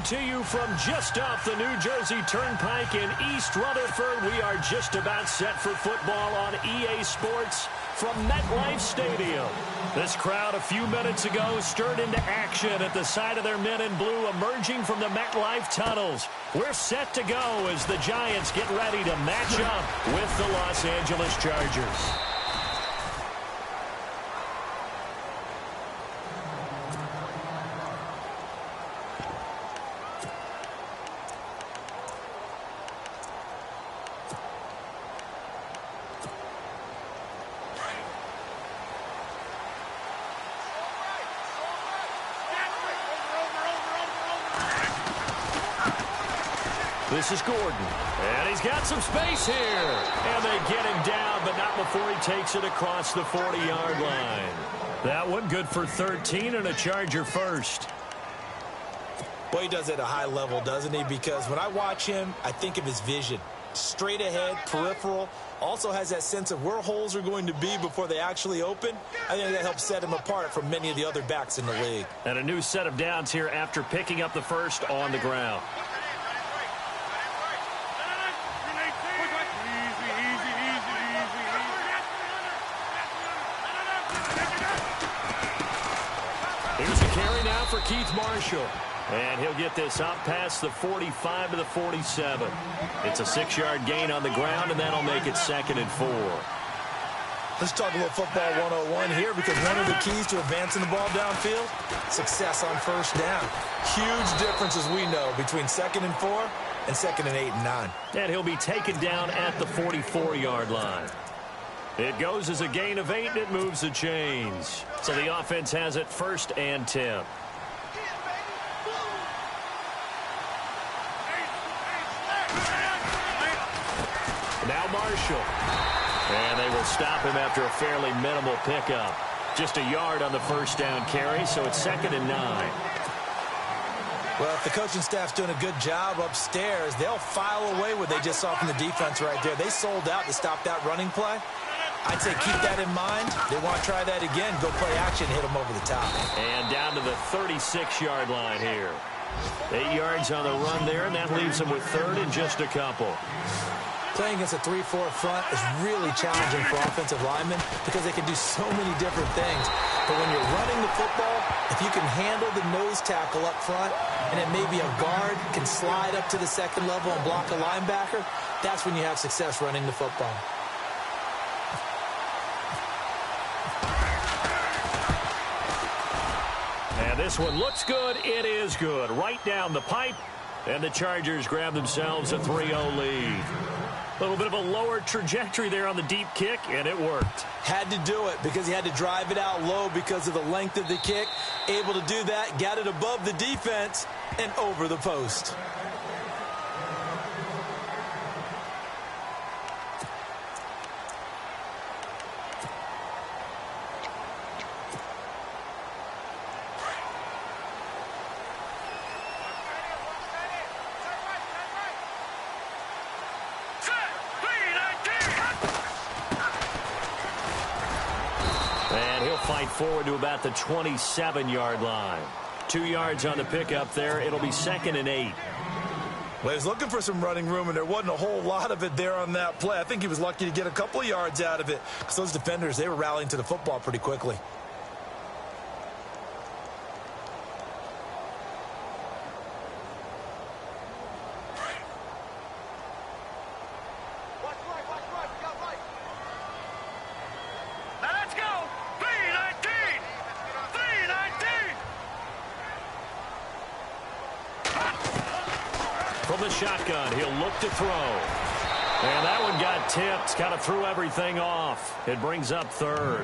to you from just off the New Jersey Turnpike in East Rutherford. We are just about set for football on EA Sports from MetLife Stadium. This crowd a few minutes ago stirred into action at the side of their men in blue emerging from the MetLife tunnels. We're set to go as the Giants get ready to match up with the Los Angeles Chargers. This is Gordon, and he's got some space here. And they get him down, but not before he takes it across the 40-yard line. That one good for 13 and a Charger first. Well, he does it at a high level, doesn't he? Because when I watch him, I think of his vision. Straight ahead, peripheral, also has that sense of where holes are going to be before they actually open. I think that helps set him apart from many of the other backs in the league. And a new set of downs here after picking up the first on the ground. Here's a carry now for Keith Marshall. And he'll get this up past the 45 to the 47. It's a 6-yard gain on the ground, and that'll make it 2nd and 4. Let's talk a little football 101 here, because one of the keys to advancing the ball downfield, success on first down. Huge difference, as we know, between 2nd and 4 and 2nd and 8 and 9. And he'll be taken down at the 44-yard line. It goes as a gain of 8, and it moves the chains. So the offense has it 1st and 10. Now Marshall. And they will stop him after a fairly minimal pickup. Just a yard on the first down carry, so it's 2nd and 9. Well, if the coaching staff's doing a good job upstairs, they'll file away what they just saw from the defense right there. They sold out to stop that running play. I'd say keep that in mind. They want to try that again. Go play action, hit them over the top. And down to the 36-yard line here. 8 yards on the run there, and that leaves them with 3rd and just a couple. Playing against a 3-4 front is really challenging for offensive linemen because they can do so many different things. But when you're running the football, if you can handle the nose tackle up front, and it may be a guard can slide up to the 2nd level and block a linebacker, that's when you have success running the football. And this one looks good. It is good. Right down the pipe. And the Chargers grab themselves a 3-0 lead. A little bit of a lower trajectory there on the deep kick, and it worked. Had to do it because he had to drive it out low because of the length of the kick. Able to do that, got it above the defense and over the post. Fight forward to about the 27-yard line. 2 yards on the pickup there. It'll be 2nd and 8. Well, he was looking for some running room, and there wasn't a whole lot of it there on that play. I think he was lucky to get a couple of yards out of it because those defenders, they were rallying to the football pretty quickly. From the shotgun, he'll look to throw. And that one got tipped, kind of threw everything off. It brings up 3rd.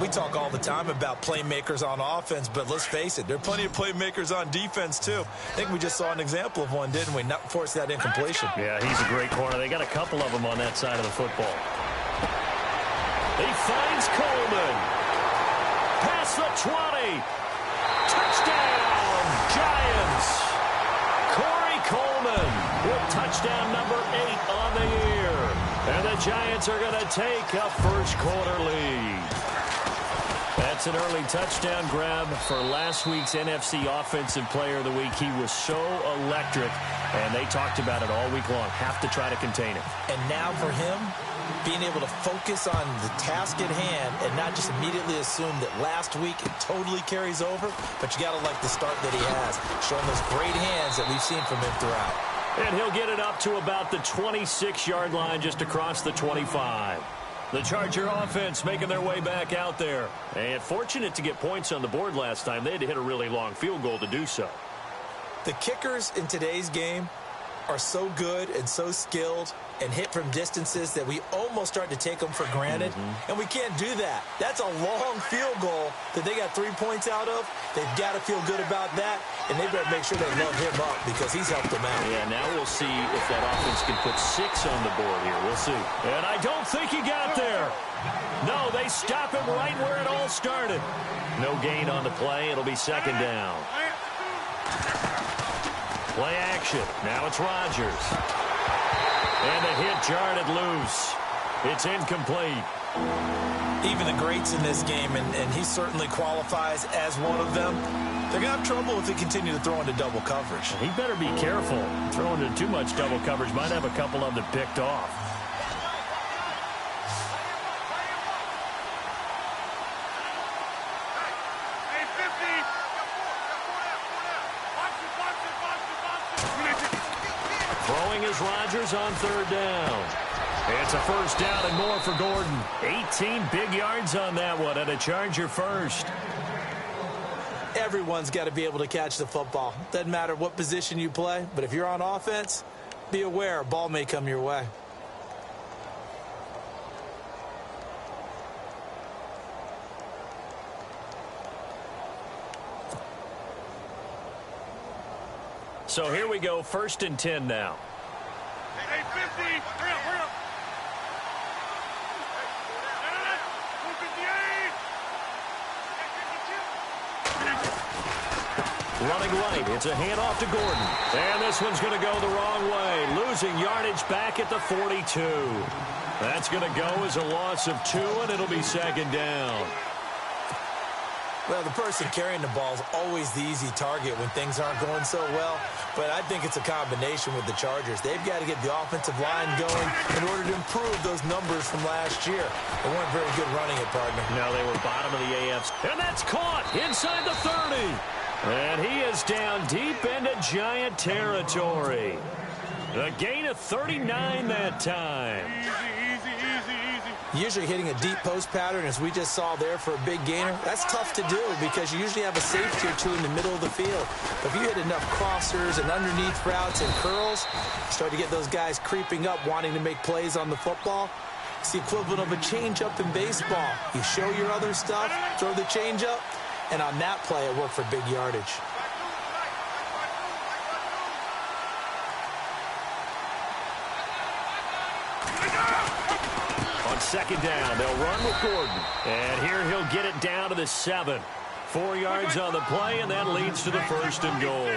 We talk all the time about playmakers on offense, but let's face it, there are plenty of playmakers on defense, too. I think we just saw an example of one, didn't we? Not force that incompletion. Yeah, he's a great corner. They got a couple of them on that side of the football. He finds Coleman. Past the 20. Touchdown, Giants. Coleman with touchdown number 8 on the year. And the Giants are going to take a first quarter lead. That That's an early touchdown grab for last week's NFC Offensive Player of the Week. He was so electric, and they talked about it all week long. Have to try to contain it. And now for him, being able to focus on the task at hand and not just immediately assume that last week it totally carries over, but you got to like the start that he has, showing those great hands that we've seen from him throughout. And he'll get it up to about the 26-yard line, just across the 25. The Charger offense making their way back out there. And fortunate to get points on the board last time. They had to hit a really long field goal to do so. The kickers in today's game are so good and so skilled and hit from distances that we almost start to take them for granted. And we can't do that. That's a long field goal that they got 3 points out of. They've got to feel good about that, and they better make sure they load him up because he's helped them out. Yeah, now we'll see if that offense can put 6 on the board here. We'll see. And I don't think he got there. No, they stop him right where it all started. No gain on the play. It'll be second down. Play action. Now it's Rodgers. And the hit jarred it loose. It's incomplete. Even the greats in this game, and he certainly qualifies as one of them, they're going to have trouble if they continue to throw into double coverage. He better be careful. Throwing into too much double coverage might have a couple of them picked off. Throwing is Rodgers on third down. It's a first down and more for Gordon. 18 big yards on that one, and a Charger first. Everyone's got to be able to catch the football. Doesn't matter what position you play, but if you're on offense, be aware a ball may come your way. So here we go, 1st and 10 now. Hey, 50, hurry up, hurry up. Running right, it's a handoff to Gordon. And this one's going to go the wrong way. Losing yardage back at the 42. That's going to go as a loss of 2, and it'll be second down. Well, the person carrying the ball is always the easy target when things aren't going so well. But I think it's a combination with the Chargers. They've got to get the offensive line going in order to improve those numbers from last year. They weren't very good running it, partner. No, they were bottom of the AFC. And that's caught inside the 30. And he is down deep into Giant territory. A gain of 39 that time. Usually hitting a deep post pattern, as we just saw there for a big gainer, that's tough to do because you usually have a safety or two in the middle of the field. But if you hit enough crossers and underneath routes and curls, you start to get those guys creeping up, wanting to make plays on the football. It's the equivalent of a changeup in baseball. You show your other stuff, throw the changeup, and on that play, it worked for big yardage. On second down, they'll run with Gordon. And here he'll get it down to the 7. 4 yards on the play, and that leads to the 1st and goal.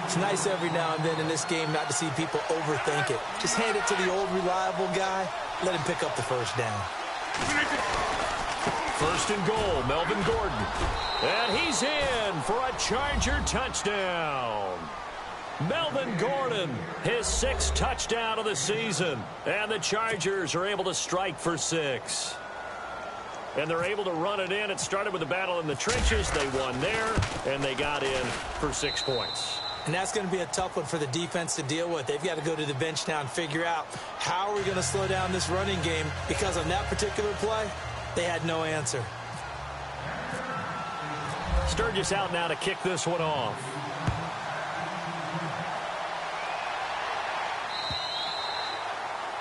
It's nice every now and then in this game not to see people overthink it. Just hand it to the old reliable guy. Let him pick up the first down. 1st and goal, Melvin Gordon. And he's in for a Charger touchdown. Melvin Gordon, his 6th touchdown of the season. And the Chargers are able to strike for 6. And they're able to run it in. It started with a battle in the trenches. They won there, and they got in for 6 points. And that's going to be a tough one for the defense to deal with. They've got to go to the bench now and figure out how are we going to slow down this running game, because on that particular play, they had no answer. Sturgis out now to kick this one off.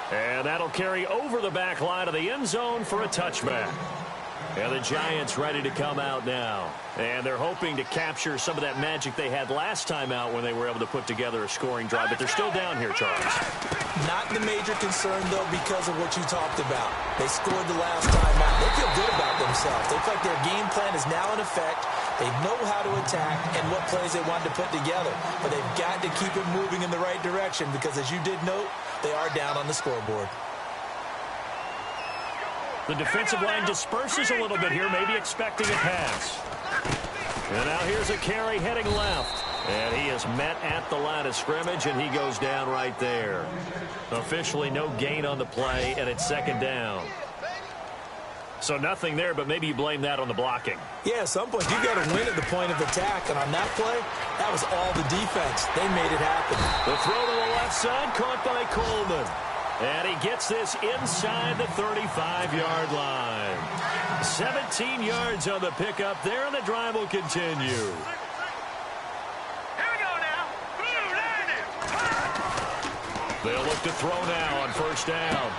And that'll carry over the back line of the end zone for a touchback. And the Giants ready to come out now. And they're hoping to capture some of that magic they had last time out when they were able to put together a scoring drive. But they're still down here, Charles. Not the major concern, though, because of what you talked about. They scored the last time out. They feel good about themselves. They feel like their game plan is now in effect. They know how to attack and what plays they want to put together. But they've got to keep it moving in the right direction because, as you did note, they are down on the scoreboard. The defensive line disperses a little bit here, maybe expecting a pass. And now here's a carry heading left. And he is met at the line of scrimmage, and he goes down right there. Officially no gain on the play, and it's second down. So nothing there, but maybe you blame that on the blocking. Yeah, at some point, you've got to win at the point of attack. And on that play, that was all the defense. They made it happen. The throw to the left side, caught by Coleman. And he gets this inside the 35-yard line. 17 yards on the pickup there, and the drive will continue. They'll look to throw now on first down.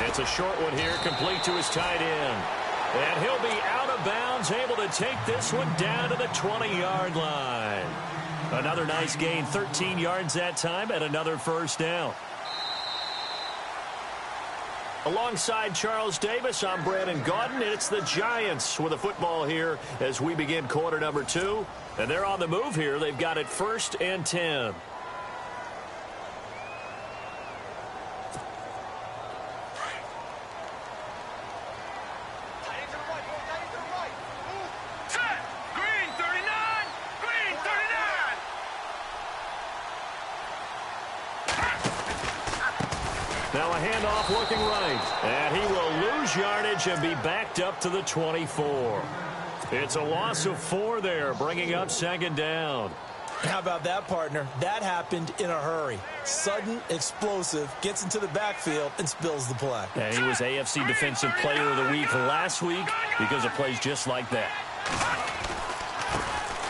It's a short one here, complete to his tight end. And he'll be out of bounds, able to take this one down to the 20-yard line. Another nice gain, 13 yards that time, and another first down. Alongside Charles Davis, I'm Brandon Gaudin, and it's the Giants with the football here as we begin quarter number 2. And they're on the move here. They've got it 1st and 10. Now a handoff looking right. And he will lose yardage and be backed up to the 24. It's a loss of 4 there, bringing up second down. How about that, partner? That happened in a hurry. Sudden, explosive, gets into the backfield, and spills the play. And he was AFC Defensive Player of the Week last week because of plays just like that.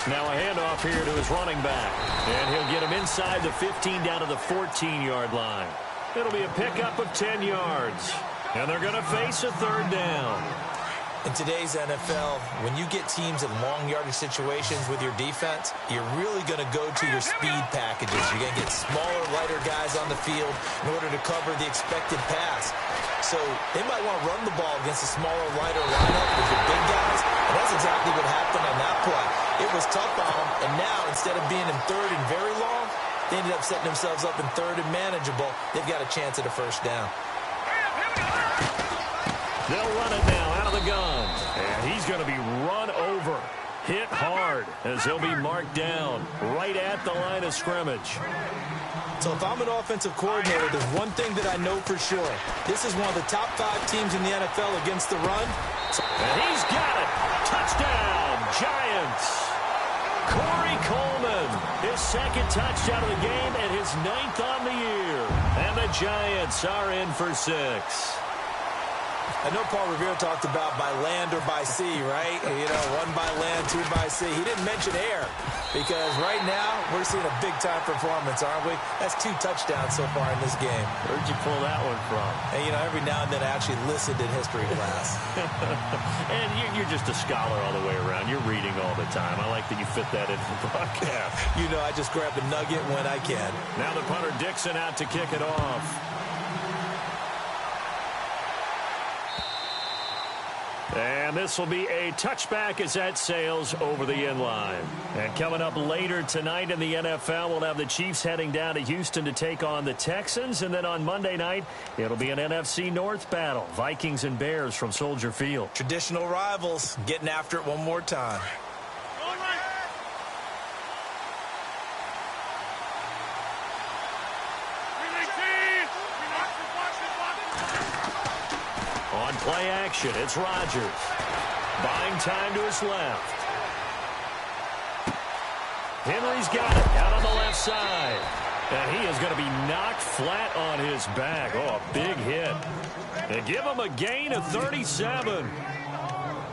Now a handoff here to his running back. And he'll get him inside the 15 down to the 14-yard line. It'll be a pickup of 10 yards. And they're going to face a third down. In today's NFL, when you get teams in long yardage situations with your defense, you're really going to go to your speed packages. You're going to get smaller, lighter guys on the field in order to cover the expected pass. So they might want to run the ball against a smaller, lighter lineup with your big guys. And that's exactly what happened on that play. It was tough on them, and now instead of being in third and very long, they ended up setting themselves up in third and manageable. They've got a chance at a first down. They'll run it now out of the gun. And he's going to be run over. Hit hard as he'll be marked down right at the line of scrimmage. So if I'm an offensive coordinator, there's one thing that I know for sure. This is one of the top 5 teams in the NFL against the run. And he's got it. Touchdown, Giants. Corey Coleman, his second touchdown of the game and his 9th on the year. And the Giants are in for 6. I know Paul Revere talked about by land or by sea, right? You know, 1 by land, 2 by sea. He didn't mention air because right now we're seeing a big-time performance, aren't we? That's 2 touchdowns so far in this game. Where'd you pull that one from? And, you know, every now and then I actually listened in history class. And you're just a scholar all the way around. You're reading all the time. I like that you fit that into the broadcast. You know, I just grab a nugget when I can. Now the punter Dixon out to kick it off. And this will be a touchback as that sails over the end line. And coming up later tonight in the NFL, we'll have the Chiefs heading down to Houston to take on the Texans. And then on Monday night, it'll be an NFC North battle. Vikings and Bears from Soldier Field. Traditional rivals getting after it one more time. On play action, it's Rodgers. Buying time to his left. Henry's got it out on the left side. And he is going to be knocked flat on his back. Oh, a big hit. They give him a gain of 37.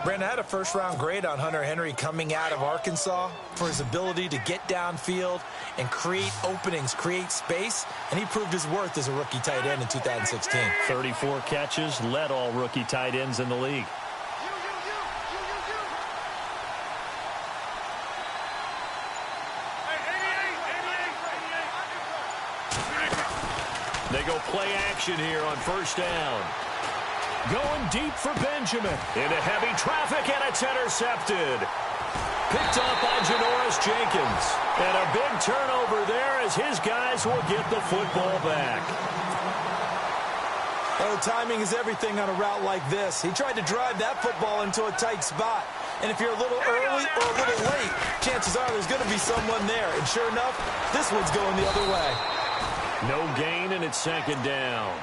Brandon, I had a first-round grade on Hunter Henry coming out of Arkansas for his ability to get downfield and create openings, create space, and he proved his worth as a rookie tight end in 2016. 34 catches, led all rookie tight ends in the league. They go play action here on first down. Going deep for Benjamin. Into heavy traffic, and it's intercepted. Picked up by Janoris Jenkins. And a big turnover there as his guys will get the football back. Oh, timing is everything on a route like this. He tried to drive that football into a tight spot. And if you're a little early or a little late, chances are there's going to be someone there. And sure enough, this one's going the other way. No gain, and it's second down.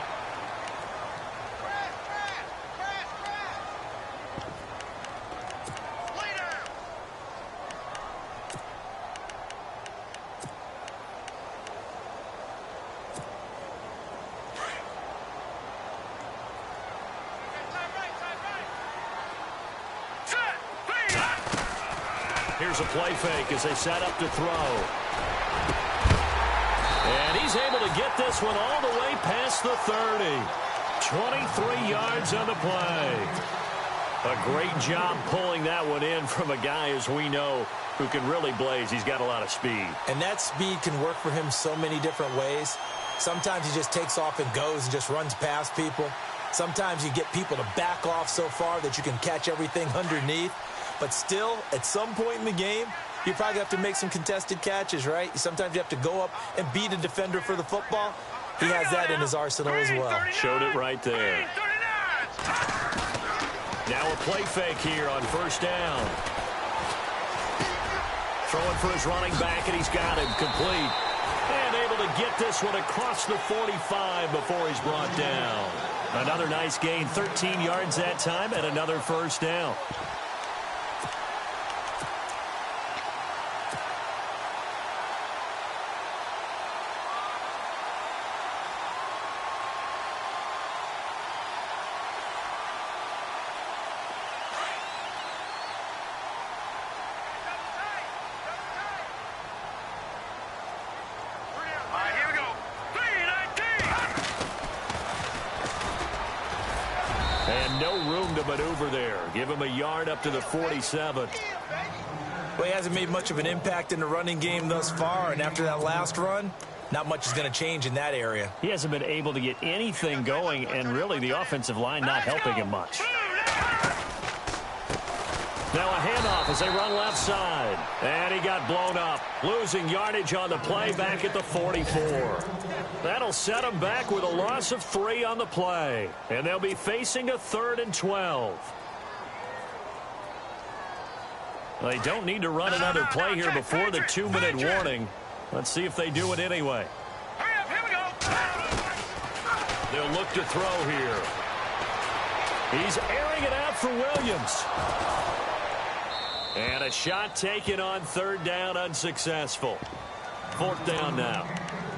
Here's a play fake as they set up to throw. And he's able to get this one all the way past the 30. 23 yards on the play. A great job pulling that one in from a guy, as we know, who can really blaze. He's got a lot of speed. And that speed can work for him so many different ways. Sometimes he just takes off and goes and just runs past people. Sometimes you get people to back off so far that you can catch everything underneath. But still, at some point in the game, you probably have to make some contested catches, right? Sometimes you have to go up and beat a defender for the football. He has that in his arsenal as well. Showed it right there. Now a play fake here on first down. Throwing for his running back, and he's got him complete. And able to get this one across the 45 before he's brought down. Another nice gain, 13 yards that time, and another first down. And no room to maneuver there. Give him a yard up to the 47. Well, he hasn't made much of an impact in the running game thus far, and after that last run, not much is going to change in that area. He hasn't been able to get anything going, and really the offensive line not helping him much. Now a handoff as they run left side. And he got blown up. Losing yardage on the play back at the 44. That'll set him back with a loss of 3 on the play. And they'll be facing a 3rd and 12. They don't need to run another play here before the 2-minute warning. Let's see if they do it anyway. They'll look to throw here. He's airing it out for Williams. And a shot taken on 3rd down, unsuccessful. 4th down now.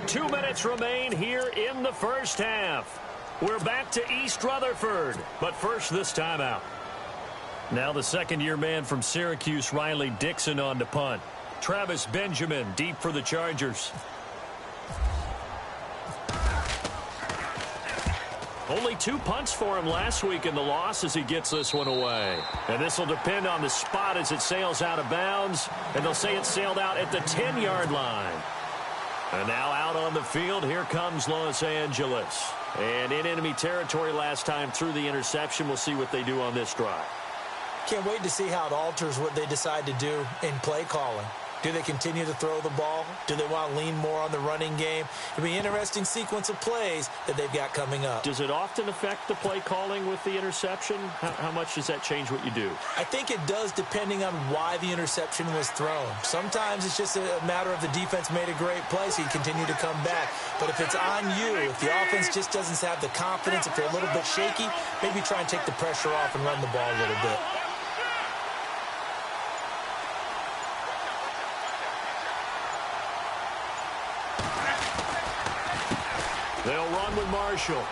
2 minutes remain here in the first half. We're back to East Rutherford, but first this timeout. Now the second-year man from Syracuse, Riley Dixon, on to punt. Travis Benjamin deep for the Chargers. Only 2 punts for him last week in the loss as he gets this one away. And this will depend on the spot as it sails out of bounds. And they'll say it sailed out at the 10-yard line. And now out on the field, here comes Los Angeles. And in enemy territory last time through the interception. We'll see what they do on this drive. Can't wait to see how it alters what they decide to do in play calling. Do they continue to throw the ball? Do they want to lean more on the running game? It'll be an interesting sequence of plays that they've got coming up. Does it often affect the play calling with the interception? How much does that change what you do? I think it does, depending on why the interception was thrown. Sometimes it's just a matter of the defense made a great play, so you continue to come back. But if it's on you, if the offense just doesn't have the confidence, if they're a little bit shaky, maybe try and take the pressure off and run the ball a little bit. They'll run with Marshall.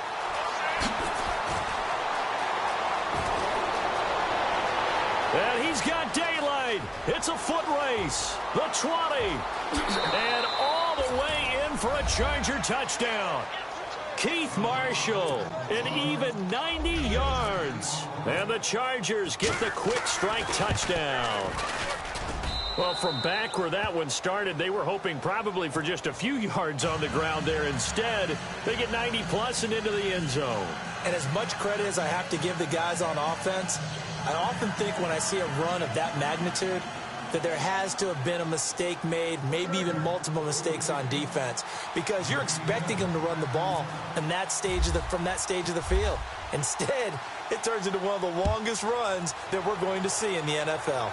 And he's got daylight. It's a foot race. The 20. And all the way in for a Charger touchdown. Keith Marshall, an even 90 yards. And the Chargers get the quick strike touchdown. Well, from back where that one started, they were hoping probably for just a few yards on the ground there. Instead, they get 90-plus and into the end zone. And as much credit as I have to give the guys on offense, I often think when I see a run of that magnitude, that there has to have been a mistake made, maybe even multiple mistakes on defense, because you're expecting them to run the ball in that stage from that stage of the field. Instead, it turns into one of the longest runs that we're going to see in the NFL.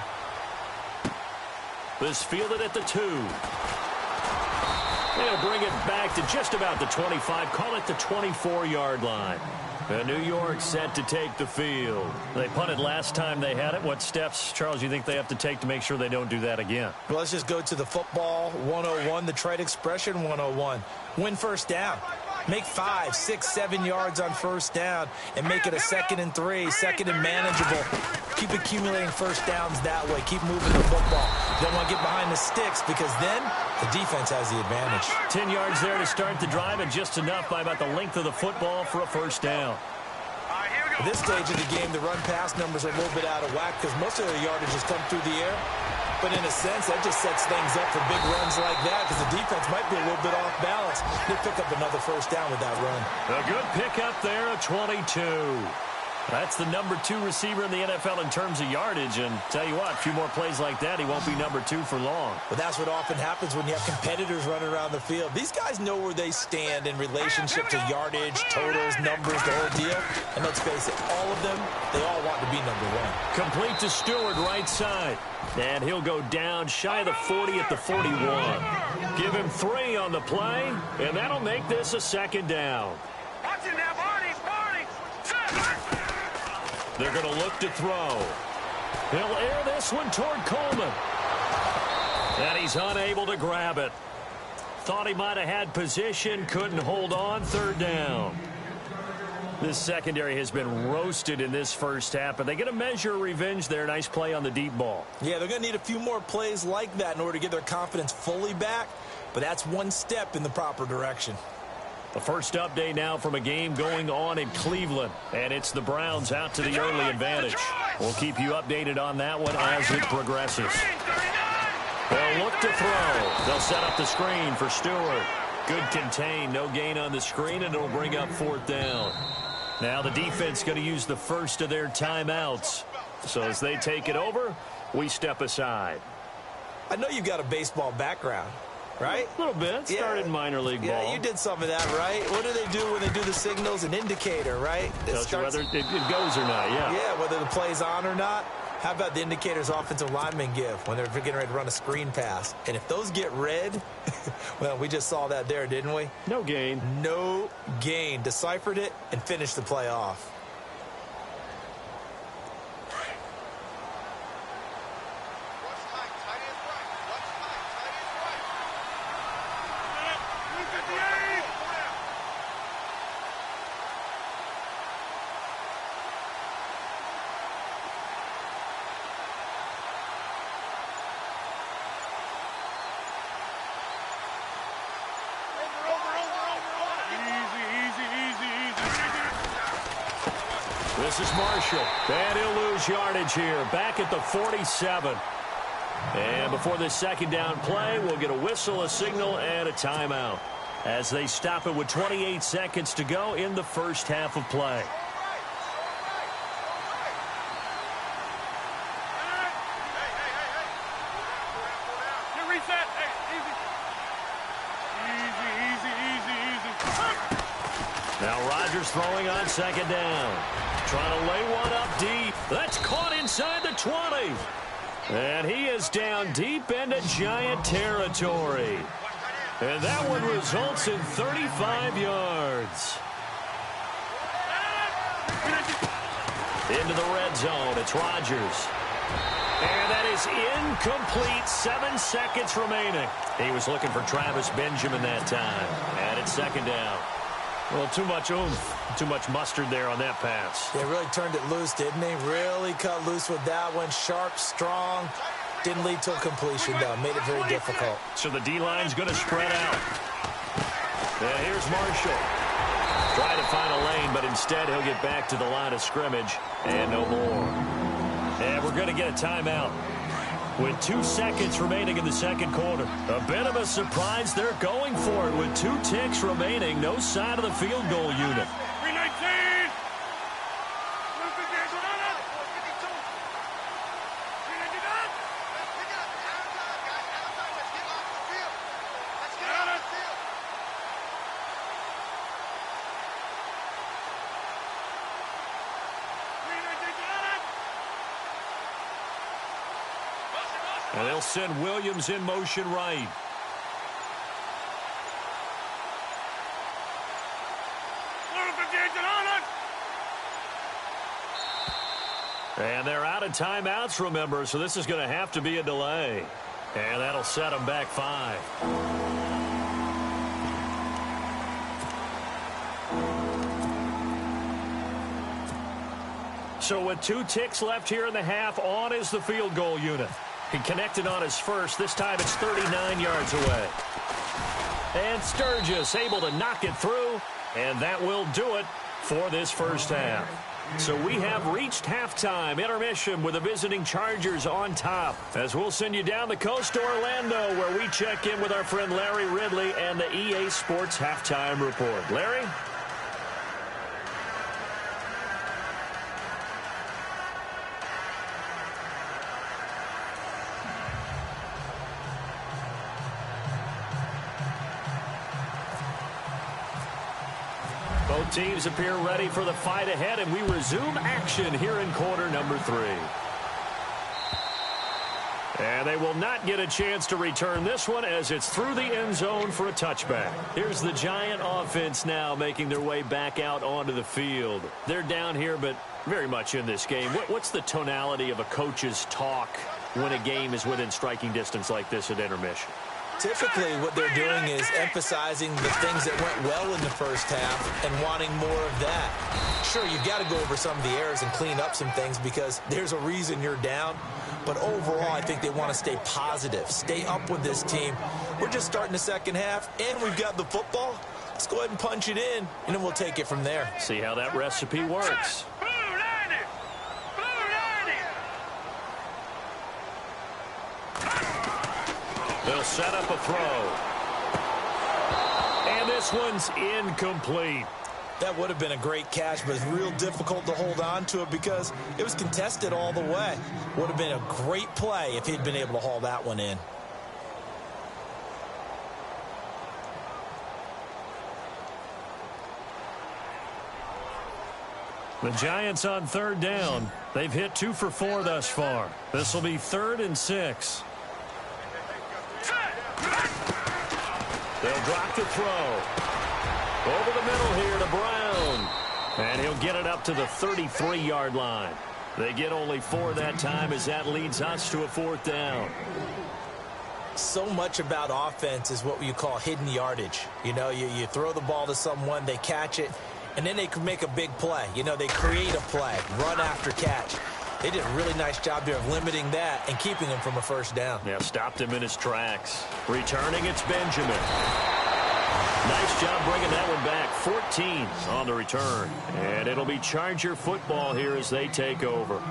This fielded at the 2. They'll bring it back to just about the 25, call it the 24-yard line. And New York set to take the field. They punted last time they had it. What steps, Charles, you think they have to take to make sure they don't do that again? Well, let's just go to the football 101, the trade expression 101. Win first down. Make 5, 6, 7 yards on first down and make it a 2nd and 3, 2nd and manageable. Keep accumulating first downs that way. Keep moving the football. You don't want to get behind the sticks because then the defense has the advantage. 10 yards there to start the drive and just enough by about the length of the football for a first down. At this stage of the game, the run-pass numbers are a little bit out of whack because most of the yardage has come through the air. But in a sense, that just sets things up for big runs like that because the defense might be a little bit off balance. They pick up another first down with that run. A good pickup there, a 22. That's the number 2 receiver in the NFL in terms of yardage. And tell you what, a few more plays like that, he won't be number 2 for long. But that's what often happens when you have competitors running around the field. These guys know where they stand in relationship to yardage, totals, numbers, the whole deal. And let's face it, all of them, they all want to be number 1. Complete to Stewart, right side. And he'll go down shy of the 40 at the 41. Give him 3 on the play, and that'll make this a 2nd down. Watch it now, Barney. They're going to look to throw. He'll air this one toward Coleman. And he's unable to grab it. Thought he might have had position, couldn't hold on, 3rd down. This secondary has been roasted in this first half, but they get a measure of revenge there. Nice play on the deep ball. Yeah, they're going to need a few more plays like that in order to get their confidence fully back, but that's one step in the proper direction. The first update now from a game going on in Cleveland, and it's the Browns out to the early advantage. We'll keep you updated on that one as it progresses. They'll look to throw. They'll set up the screen for Stewart. Good contain, no gain on the screen, and it'll bring up 4th down. Now the defense going to use the first of their timeouts. So as they take it over, we step aside. I know you've got a baseball background, right? A little bit. Started minor league ball. Yeah, you did some of that, right? What do they do when they do the signals? An indicator, right? Tells you whether it goes or not, yeah. Yeah, whether the play's on or not. How about the indicators offensive linemen give when they're getting ready to run a screen pass? And if those get red, well, we just saw that there, didn't we? No gain. No gain. Deciphered it and finished the play off. This is Marshall, and he'll lose yardage here, back at the 47. And before this 2nd down play, we'll get a whistle, a signal, and a timeout as they stop it with 28 seconds to go in the first half of play. Now Rodgers throwing on 2nd down. Trying to lay one up deep. That's caught inside the 20. And he is down deep into Giant territory. And that one results in 35 yards. Into the red zone. It's Rodgers. And that is incomplete. 7 seconds remaining. He was looking for Travis Benjamin that time. And it's 2nd down. Well, too much oomph, too much mustard there on that pass. They really turned it loose, didn't they? Really cut loose with that one. Sharp, strong. Didn't lead to a completion, though. Made it very difficult. So the D-line's going to spread out. And here's Marshall. Trying to find a lane, but instead he'll get back to the line of scrimmage. And no more. And we're going to get a timeout with 2 seconds remaining in the 2nd quarter. A bit of a surprise. They're going for it with 2 ticks remaining. No sign of the field goal unit. 319. And they'll send Williams in motion right. And they're out of timeouts, remember, so this is going to have to be a delay. And that'll set them back 5. So with 2 ticks left here in the half, on is the field goal unit. He connected on his first. This time it's 39 yards away. And Sturgis able to knock it through, and that will do it for this first half. So we have reached halftime intermission with the visiting Chargers on top. As we'll send you down the coast to Orlando, where we check in with our friend Larry Ridley and the EA Sports Halftime Report. Larry? Both teams appear ready for the fight ahead, and we resume action here in quarter number 3. And they will not get a chance to return this one as it's through the end zone for a touchback. Here's the Giant offense now making their way back out onto the field. They're down here, but very much in this game. What's the tonality of a coach's talk when a game is within striking distance like this at intermission? Typically, what they're doing is emphasizing the things that went well in the first half and wanting more of that. Sure, you've got to go over some of the errors and clean up some things because there's a reason you're down. But overall, I think they want to stay positive, stay up with this team. We're just starting the second half, and we've got the football. Let's go ahead and punch it in, and then we'll take it from there. See how that recipe works. They'll set up a throw. And this one's incomplete. That would have been a great catch, but it's real difficult to hold on to it because it was contested all the way. Would have been a great play if he'd been able to haul that one in. The Giants on third down. They've hit 2 for 4 thus far. This will be 3rd and 6. They'll drop the throw. Over the middle here to Brown. And he'll get it up to the 33-yard line. They get only 4 that time as that leads us to a 4th down. So much about offense is what you call hidden yardage. You know, you throw the ball to someone, they catch it, and then they can make a big play. You know, they create a play, run after catch. They did a really nice job there of limiting that and keeping him from a first down. Yeah, stopped him in his tracks. Returning, it's Benjamin. Nice job bringing that one back. 14 on the return. And it'll be Charger football here as they take over.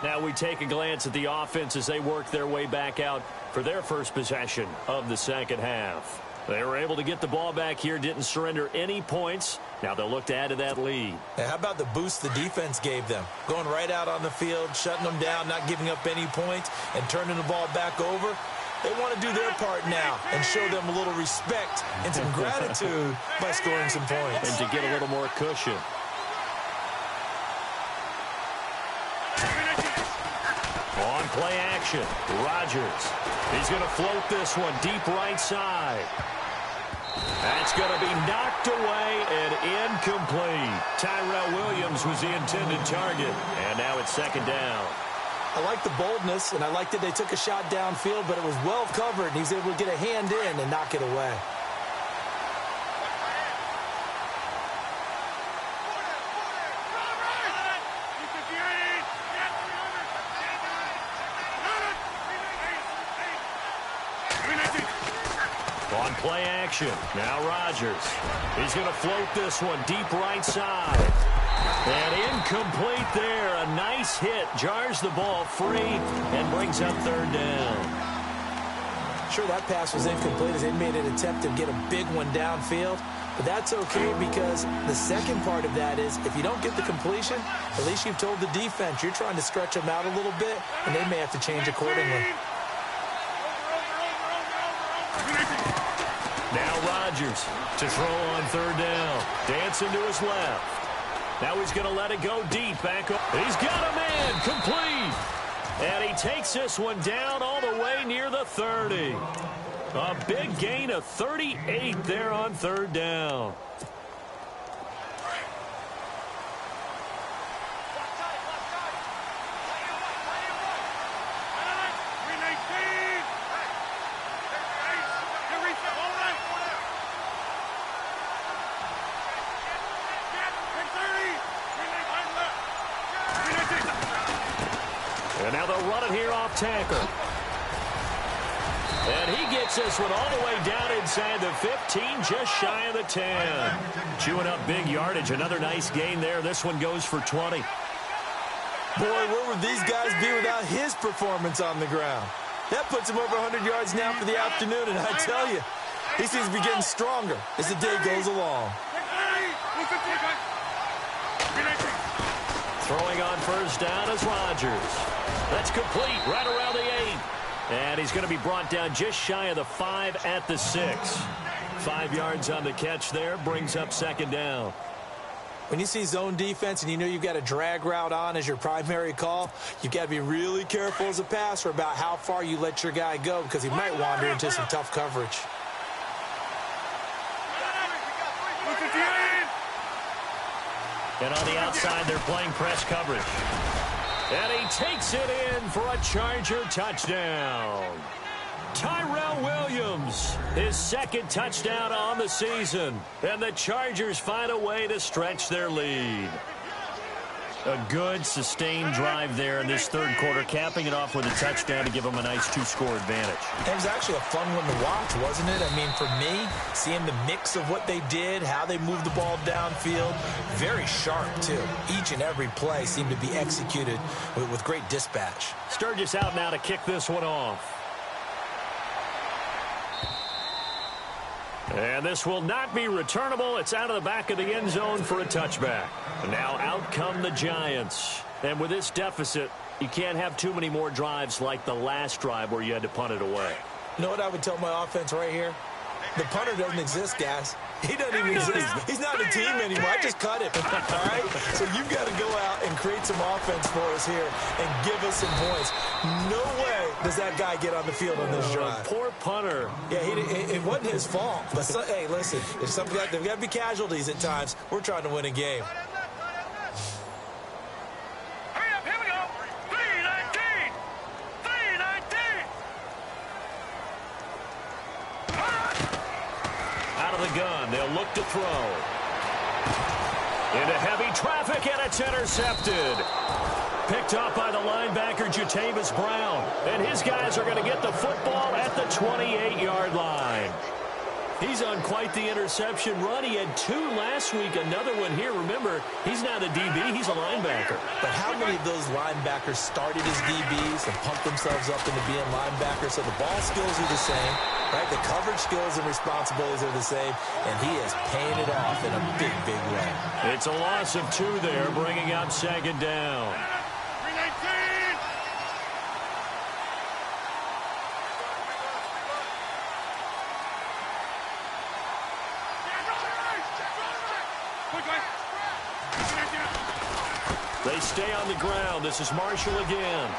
Now we take a glance at the offense as they work their way back out for their first possession of the second half. They were able to get the ball back here, didn't surrender any points. Now they'll look to add to that lead. Now, how about the boost the defense gave them? Going right out on the field, shutting them down, not giving up any points, and turning the ball back over. They want to do their part now and show them a little respect and some gratitude by scoring some points. And to get a little more cushion. On play action, Rodgers. He's going to float this one deep right side. That's going to be knocked away and incomplete. Tyrell Williams was the intended target. And now it's 2nd down. I like the boldness, and I like that they took a shot downfield, but it was well covered, and he's able to get a hand in and knock it away. On play action, now Rodgers. He's going to float this one deep right side. And incomplete there. A nice hit. Jars the ball free and brings up 3rd down. Sure, that pass was incomplete as they made an attempt to get a big one downfield. But that's okay because the second part of that is if you don't get the completion, at least you've told the defense you're trying to stretch them out a little bit, and they may have to change accordingly. Now Rodgers to throw on 3rd down. Dancing to his left. Now he's going to let it go deep back up. He's got a man complete. And he takes this one down all the way near the 30. A big gain of 38 there on third down. And now they'll run it here off tackle. And he gets this one all the way down inside the 15, just shy of the 10. Chewing up big yardage. Another nice gain there. This one goes for 20. Boy, where would these guys be without his performance on the ground? That puts him over 100 yards now for the afternoon, and I tell you, he seems to be getting stronger as the day goes along. Throwing on first down is Rodgers. That's complete right around the 8. And he's going to be brought down just shy of the 5 at the 6. 5 yards on the catch there, brings up second down. When you see zone defense and you know you've got a drag route on as your primary call, you've got to be really careful as a passer about how far you let your guy go because he might wander into some tough coverage. And on the outside, they're playing press coverage. And he takes it in for a Charger touchdown. Tyrell Williams, his second touchdown on the season. And the Chargers find a way to stretch their lead. A good, sustained drive there in this third quarter, capping it off with a touchdown to give them a nice 2-score advantage. It was actually a fun one to watch, wasn't it? I mean, for me, seeing the mix of what they did, how they moved the ball downfield, very sharp, too. Each and every play seemed to be executed with great dispatch. Sturgis out now to kick this one off. And this will not be returnable. It's out of the back of the end zone for a touchback. And now out come the Giants. And with this deficit, you can't have too many more drives like the last drive where you had to punt it away. You know what I would tell my offense right here? The punter doesn't exist, guys. He doesn't even exist. He's not a team anymore. I just cut him. All right? So you've got to go out and create some offense for us here and give us some points. No way does that guy get on the field on this drive. Poor punter. Yeah, it wasn't his fault. But, hey, listen, if there've got to be casualties at times. We're trying to win a game. Hurry up, here we go. 3-19. 3-19. Out of the gun, they'll look to throw. Into heavy traffic, and it's intercepted. Picked off by the linebacker, Jatavis Brown. And his guys are going to get the football at the 28-yard line. He's on quite the interception run. He had 2 last week, another one here. Remember, he's not a DB, he's a linebacker. But how many of those linebackers started as DBs and pumped themselves up into being linebackers? So the ball skills are the same, right? The coverage skills and responsibilities are the same, and he is paying it off in a big, big way. It's a loss of 2 there, bringing up second down. 3-19. They stay on the ground. This is Marshall again.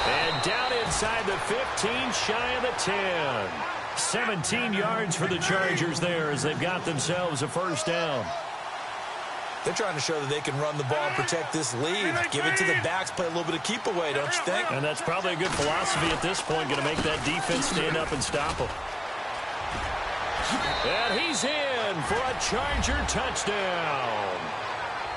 And down inside the 15, shy of the 10. 17 yards for the Chargers there as they've got themselves a first down. They're trying to show that they can run the ball and protect this lead. Give it to the backs, play a little bit of keep away, don't you think? And that's probably a good philosophy at this point, going to make that defense stand up and stop them. And he's in for a Charger touchdown.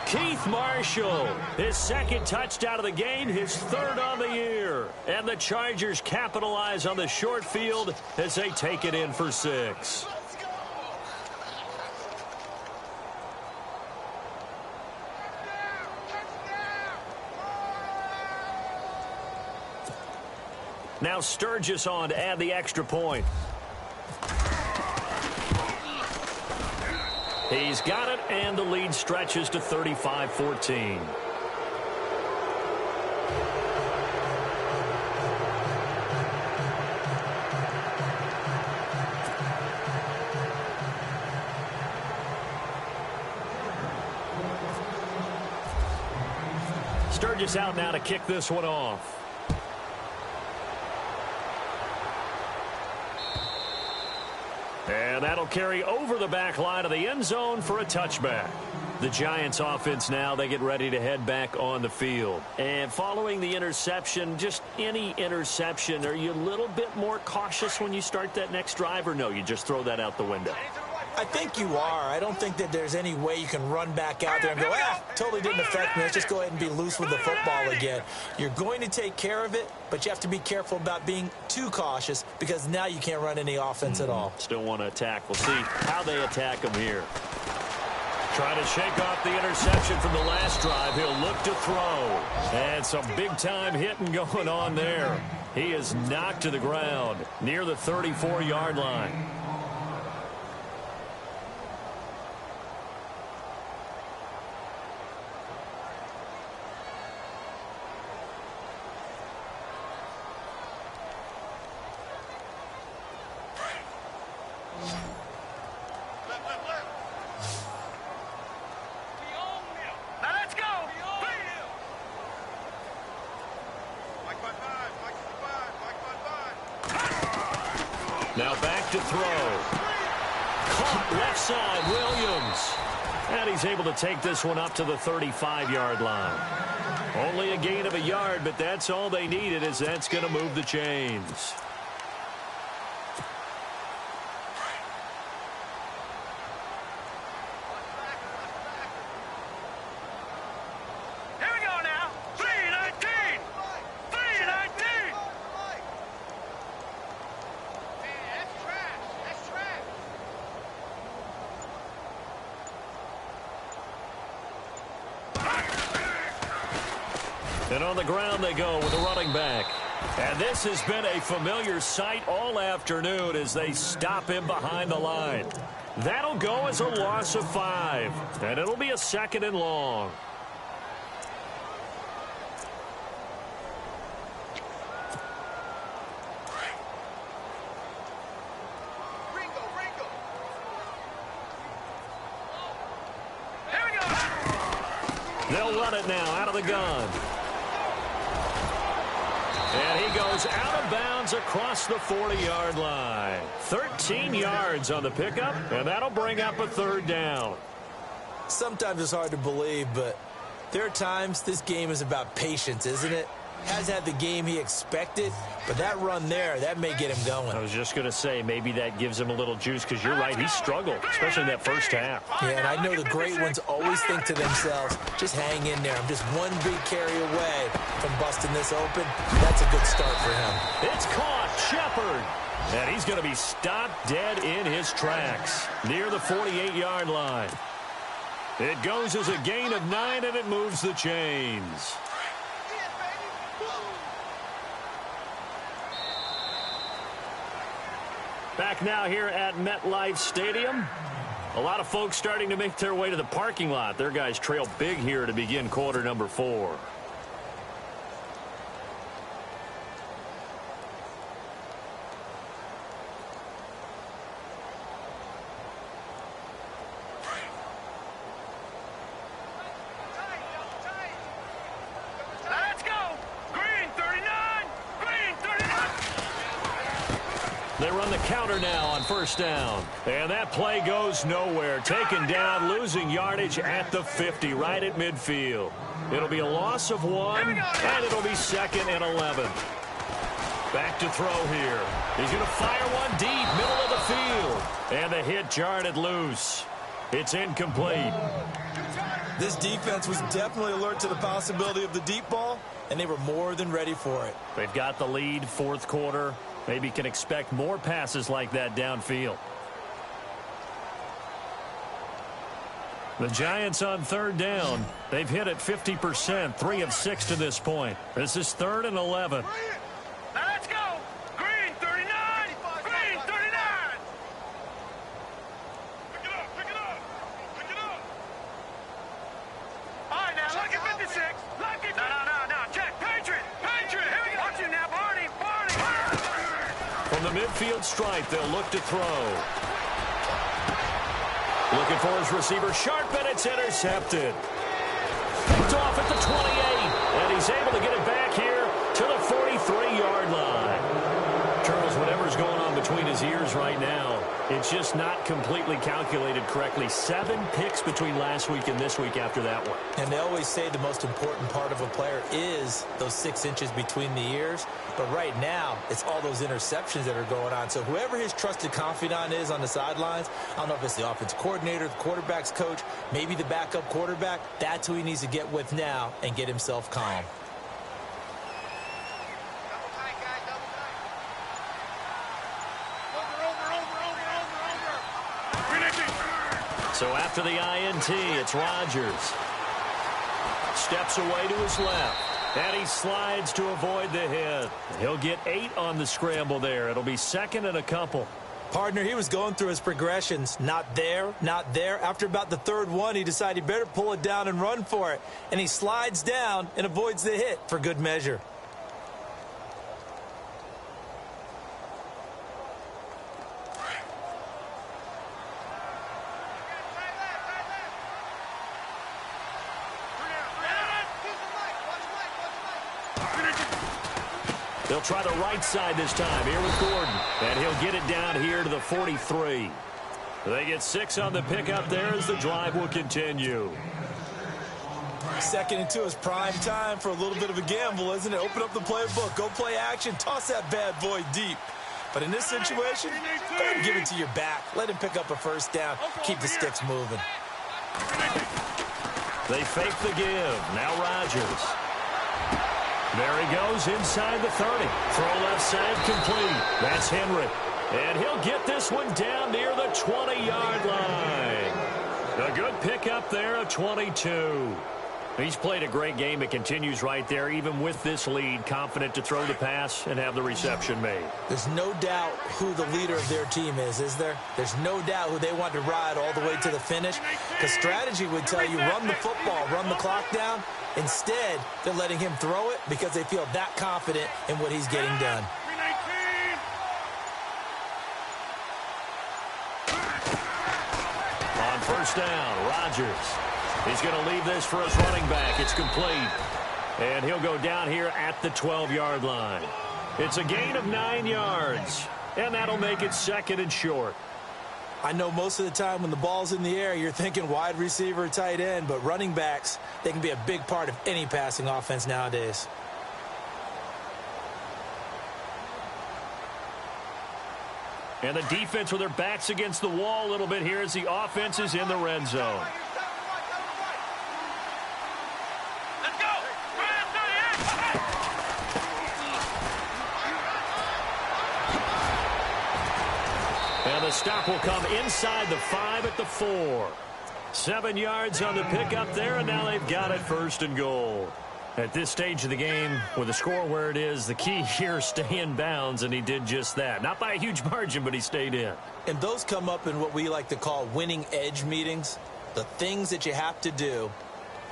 Keith Marshall, his second touchdown of the game, his third on the year. And the Chargers capitalize on the short field as they take it in for 6. Now Sturgis on to add the extra point. He's got it, and the lead stretches to 35-14. Sturgis out now to kick this one off. And that'll carry over the back line of the end zone for a touchback. The Giants offense now, they get ready to head back on the field. And following the interception, just any interception, are you a little bit more cautious when you start that next drive, or no, you just throw that out the window? I think you are. I don't think that there's any way you can run back out there and go, totally didn't affect me. Let's just go ahead and be loose with the football again. You're going to take care of it, but you have to be careful about being too cautious because now you can't run any offense at all. Still want to attack. We'll see how they attack them here. Trying to shake off the interception from the last drive. He'll look to throw. And some big-time hitting going on there. He is knocked to the ground near the 34-yard line. Now back to throw. Caught left side, Williams. And he's able to take this one up to the 35-yard line. Only a gain of a yard, but that's all they needed, as that's going to move the chains. And on the ground they go with a running back. And this has been a familiar sight all afternoon as they stop him behind the line. That'll go as a loss of 5. And it'll be a 2nd and long. They'll run it now out of the gun. And he goes out of bounds across the 40-yard line. 13 yards on the pickup, and that'll bring up a 3rd down. Sometimes it's hard to believe, but there are times this game is about patience, isn't it? Has had the game he expected, but that run there, that may get him going. I was just going to say, maybe that gives him a little juice, because you're right, he struggled, especially in that first half. Yeah, and I know the great ones always think to themselves, just hang in there. I'm just one big carry away from busting this open. That's a good start for him. It's caught, Shepard. And he's going to be stopped dead in his tracks near the 48-yard line. It goes as a gain of 9, and it moves the chains. Back now here at MetLife Stadium. A lot of folks starting to make their way to the parking lot. Their guys trail big here to begin quarter number 4. They run the counter now on 1st down. And that play goes nowhere. Taken down, losing yardage at the 50, right at midfield. It'll be a loss of 1, and it'll be 2nd and 11. Back to throw here. He's going to fire one deep, middle of the field. And the hit jarred it loose. It's incomplete. This defense was definitely alert to the possibility of the deep ball, and they were more than ready for it. They've got the lead, 4th quarter. Maybe can expect more passes like that downfield. The Giants on 3rd down. They've hit it 50%, 3 of 6 to this point. This is 3rd and 11. Now let's go. Green 39. Green 39. Pick it up. Pick it up. Pick it up. All right, now look at 56. Look at no. Check. Patriot. Here we go. Watch him now, Barney. From the midfield stripe, they'll look to throw. Looking for his receiver, Sharp, and it's intercepted. Picked off at the 28, and he's able to get it back here to the 43-yard line. Charles, whatever's going on between his his ears right now. It's just not completely calculated correctly. 7 picks between last week and this week after that one. And they always say the most important part of a player is those 6 inches between the ears. But right now, it's all those interceptions that are going on. So whoever his trusted confidant is on the sidelines, I don't know if it's the offense coordinator, the quarterback's coach, maybe the backup quarterback, that's who he needs to get with now and get himself calm. So after the INT, it's Rodgers. Steps away to his left. And he slides to avoid the hit. He'll get 8 on the scramble there. It'll be 2nd and a couple. Partner, he was going through his progressions. Not there, not there. After about the 3rd one, he decided he better pull it down and run for it. And he slides down and avoids the hit for good measure. They'll try the right side this time here with Gordon. And he'll get it down here to the 43. They get 6 on the pickup there as the drive will continue. 2nd and 2 is prime time for a little bit of a gamble, isn't it? Open up the playbook. Go play action. Toss that bad boy deep. But in this situation, go ahead and give it to your back. Let him pick up a 1st down. Keep the sticks moving. They fake the give. Now Rodgers. There he goes inside the 30. Throw left side complete. That's Henry. And he'll get this one down near the 20-yard line. A good pickup there, a 22. He's played a great game. It continues right there, even with this lead, confident to throw the pass and have the reception made. There's no doubt who the leader of their team is there? There's no doubt who they want to ride all the way to the finish. Because strategy would tell you, run the football, run the clock down. Instead, they're letting him throw it because they feel that confident in what he's getting done. On 1st down, Rodgers. He's going to leave this for his running back. It's complete. And he'll go down here at the 12-yard line. It's a gain of 9 yards. And that'll make it 2nd and short. I know most of the time when the ball's in the air, you're thinking wide receiver, tight end, but running backs, they can be a big part of any passing offense nowadays. And the defense with their backs against the wall a little bit here as the offense is in the red zone. And the stop will come inside the 5 at the 4. 7 yards on the pickup there, and now they've got it 1st and goal. At this stage of the game, with the score where it is, the key here is stay in bounds, and he did just that. Not by a huge margin, but he stayed in. And those come up in what we like to call winning edge meetings. The things that you have to do,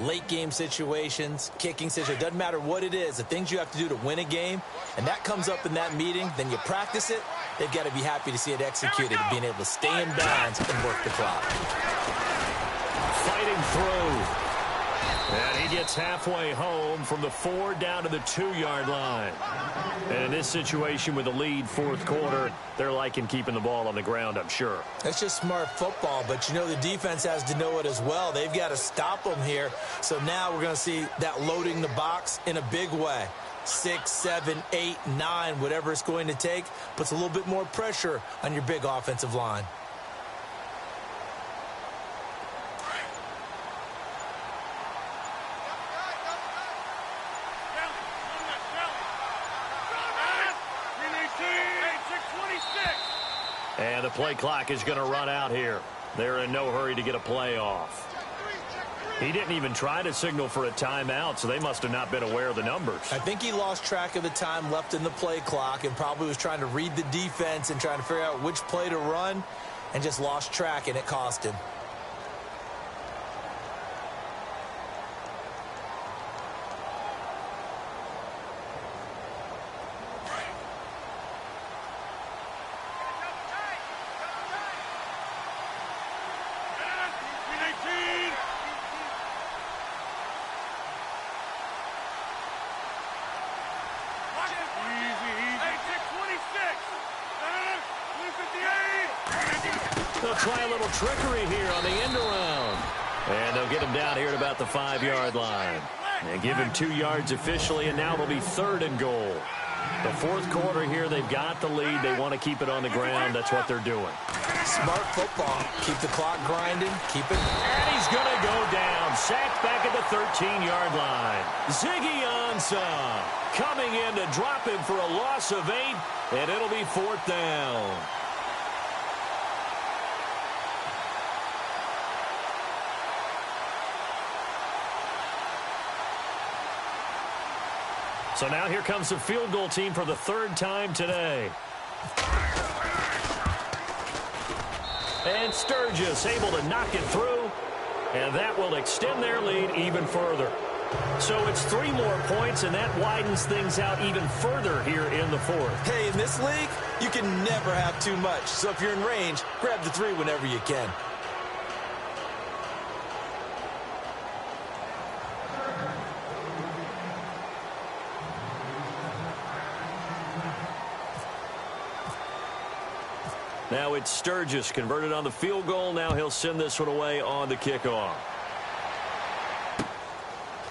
late game situations, kicking situations, doesn't matter what it is, the things you have to do to win a game, and that comes up in that meeting, then you practice it. They've got to be happy to see it executed and being able to stay in bounds and work the clock. Fighting through. And he gets halfway home from the 4 down to the 2-yard line. And in this situation with the lead 4th quarter, they're liking keeping the ball on the ground, I'm sure. That's just smart football, but you know the defense has to know it as well. They've got to stop them here. So now we're going to see that loading the box in a big way. 6, 7, 8, 9, whatever it's going to take, puts a little bit more pressure on your big offensive line. And the play clock is going to run out here. They're in no hurry to get a play off. He didn't even try to signal for a timeout, so they must have not been aware of the numbers. I think he lost track of the time left in the play clock and probably was trying to read the defense and trying to figure out which play to run and just lost track, and it cost him. They'll try a little trickery here on the end around. And they'll get him down here at about the 5-yard line. And give him 2 yards officially, and now it'll be 3rd and goal. The fourth quarter here, they've got the lead. They want to keep it on the ground. That's what they're doing. Smart football. Keep the clock grinding. Keep it. And he's going to go down. Sacked back at the 13-yard line. Ziggy Ansah coming in to drop him for a loss of 8, and it'll be 4th down. So now here comes the field goal team for the 3rd time today. And Sturgis able to knock it through, and that will extend their lead even further. So it's 3 more points, and that widens things out even further here in the 4th. Hey, in this league, you can never have too much. So if you're in range, grab the 3 whenever you can. Now it's Sturgis converted on the field goal. Now he'll send this one away on the kickoff.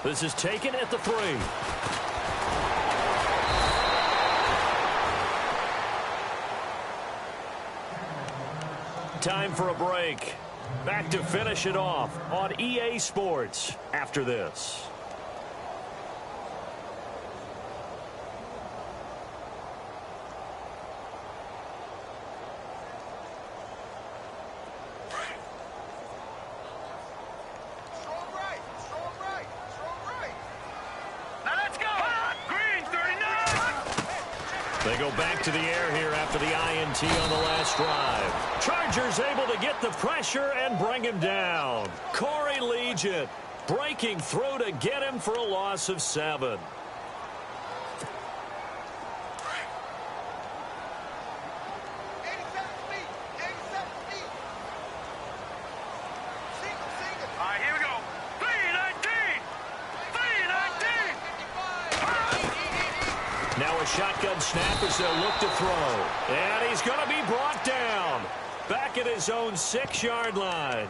This is taken at the 3. Time for a break. Back to finish it off on EA Sports after this. They go back to the air here after the INT on the last drive. Chargers able to get the pressure and bring him down. Corey Legion breaking through to get him for a loss of 7. Now a shotgun snap as they'll look to throw. And he's going to be brought down. Back at his own 6-yard line.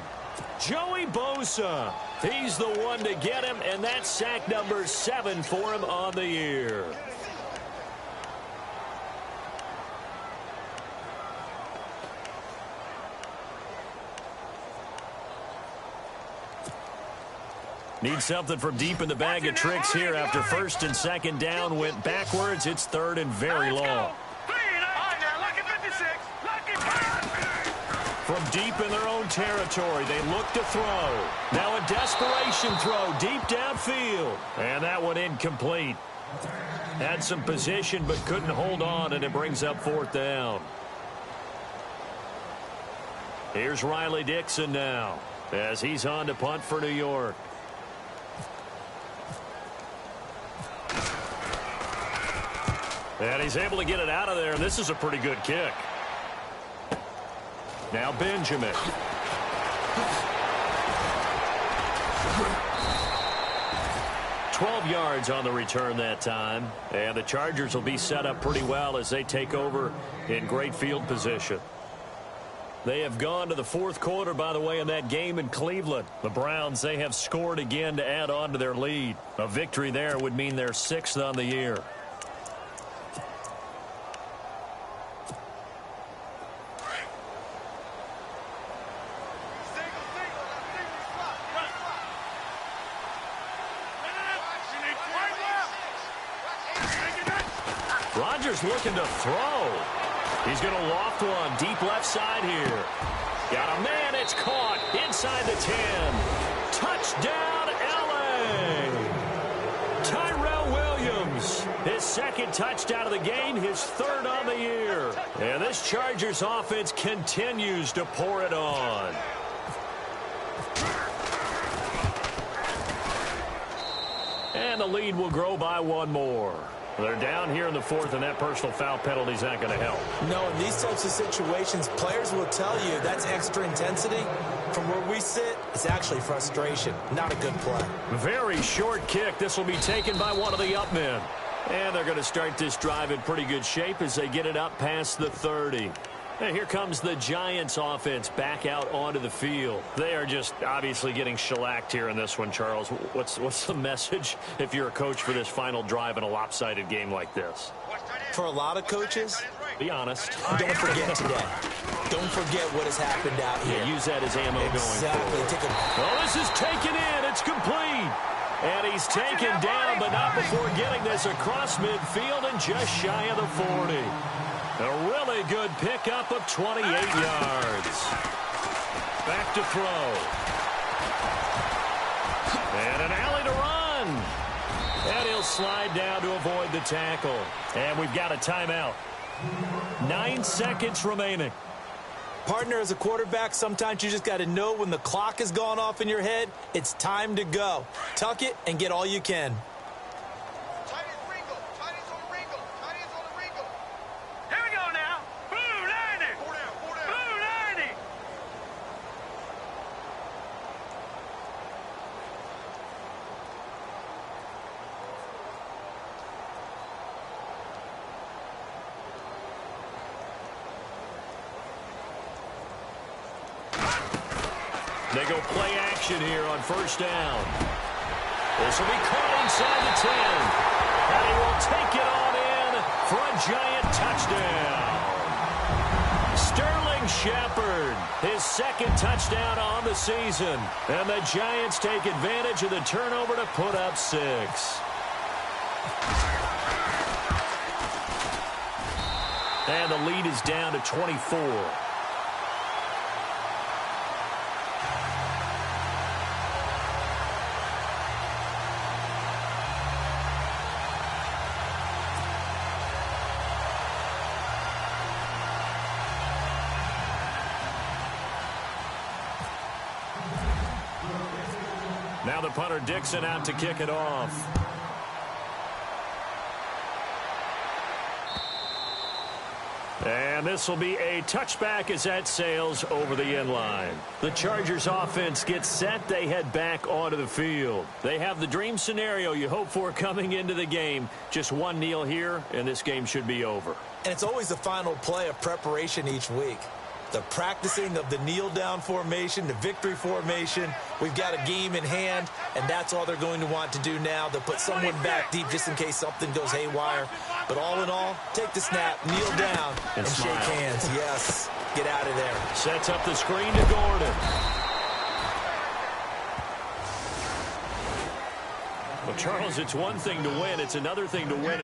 Joey Bosa. He's the one to get him, and that's sack number 7 for him on the year. Need something from deep in the bag of tricks here after 1st and 2nd down went backwards. It's 3rd and very long. From deep in their own territory, they look to throw. Now a desperation throw deep downfield. And that one incomplete. Had some position but couldn't hold on, and it brings up 4th down. Here's Riley Dixon now as he's on to punt for New York. And he's able to get it out of there. This is a pretty good kick. Now Benjamin. "12 yards on the return that time. And the Chargers will be set up pretty well as they take over in great field position. They have gone to the 4th quarter, by the way, in that game in Cleveland. The Browns, they have scored again to add on to their lead. A victory there would mean they're 6th on the year. Rodgers looking to throw. He's going to loft one deep left side here. Got a man. It's caught inside the 10. Touchdown, L.A. Tyrell Williams. His 2nd touchdown of the game, his 3rd on the year. And this Chargers offense continues to pour it on. And the lead will grow by 1 more. They're down here in the 4th, and that personal foul penalty is not going to help. No, in these types of situations, players will tell you that's extra intensity. From where we sit, it's actually frustration. Not a good play. Very short kick. This will be taken by one of the up men. And they're going to start this drive in pretty good shape as they get it up past the 30. Hey, here comes the Giants offense back out onto the field. They are just obviously getting shellacked here in this one, Charles. What's the message if you're a coach for this final drive in a lopsided game like this? For a lot of coaches, be honest. Don't forget today. Don't forget what has happened out here. Yeah, use that as ammo going forward. Oh, this is taken in. It's complete. And he's taken down, but not before getting this across midfield and just shy of the 40. A really good pickup of 28 yards. Back to throw. And an alley to run. And he'll slide down to avoid the tackle. And we've got a timeout. 9 seconds remaining. Partner, as a quarterback, sometimes you just got to know when the clock has gone off in your head, it's time to go. Tuck it and get all you can. They go play action here on first down. This will be caught inside the 10. And he will take it on in for a Giant touchdown. Sterling Shepard, his second touchdown on the season. And the Giants take advantage of the turnover to put up 6. And the lead is down to 24. Now the punter Dixon out to kick it off. And this will be a touchback as that sails over the end line. The Chargers offense gets set. They head back onto the field. They have the dream scenario you hope for coming into the game. Just one kneel here, and this game should be over. And it's always the final play of preparation each week. The practicing of the kneel-down formation, the victory formation. We've got a game in hand, and that's all they're going to want to do now. They'll put someone back deep just in case something goes haywire. But all in all, take the snap, kneel down, and shake hands. Yes, get out of there. Sets up the screen to Gordon. Well, Charles, it's one thing to win. It's another thing to win.